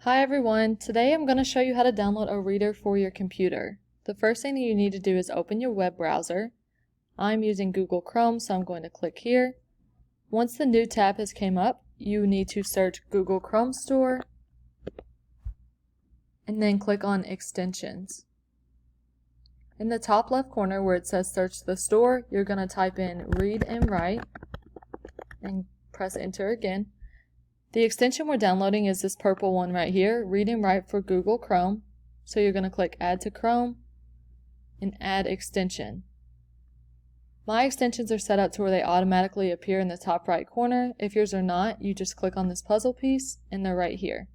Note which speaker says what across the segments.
Speaker 1: Hi everyone, today I'm going to show you how to download a reader for your computer. The first thing that you need to do is open your web browser. I'm using Google Chrome, so I'm going to click here. Once the new tab has came up, you need to search Google Chrome Store and then click on Extensions. In the top left corner where it says Search the Store, you're going to type in Read and Write and press Enter again. The extension we're downloading is this purple one right here, Read and Write for Google Chrome. So you're going to click Add to Chrome and Add Extension. My extensions are set up to where they automatically appear in the top right corner. If yours are not, you just click on this puzzle piece and they're right here.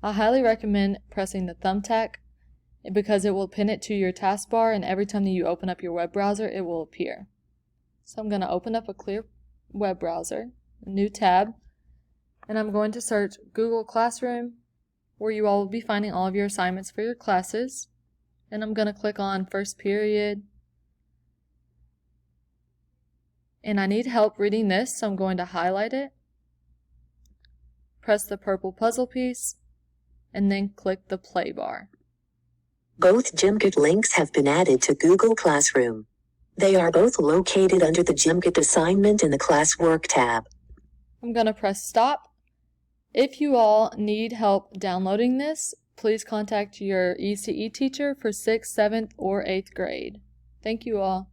Speaker 1: I highly recommend pressing the thumbtack because it will pin it to your taskbar, and every time that you open up your web browser it will appear. So I'm going to open up a clear web browser, a new tab, and I'm going to search Google Classroom, where you all will be finding all of your assignments for your classes. And I'm going to click on First Period. And I need help reading this, so I'm going to highlight it, press the purple puzzle piece, and then click the play bar.
Speaker 2: Both Gimkit links have been added to Google Classroom. They are both located under the Gimkit assignment in the Classwork tab.
Speaker 1: I'm going to press stop. If you all need help downloading this, please contact your ECE teacher for 6th, 7th, or 8th grade. Thank you all.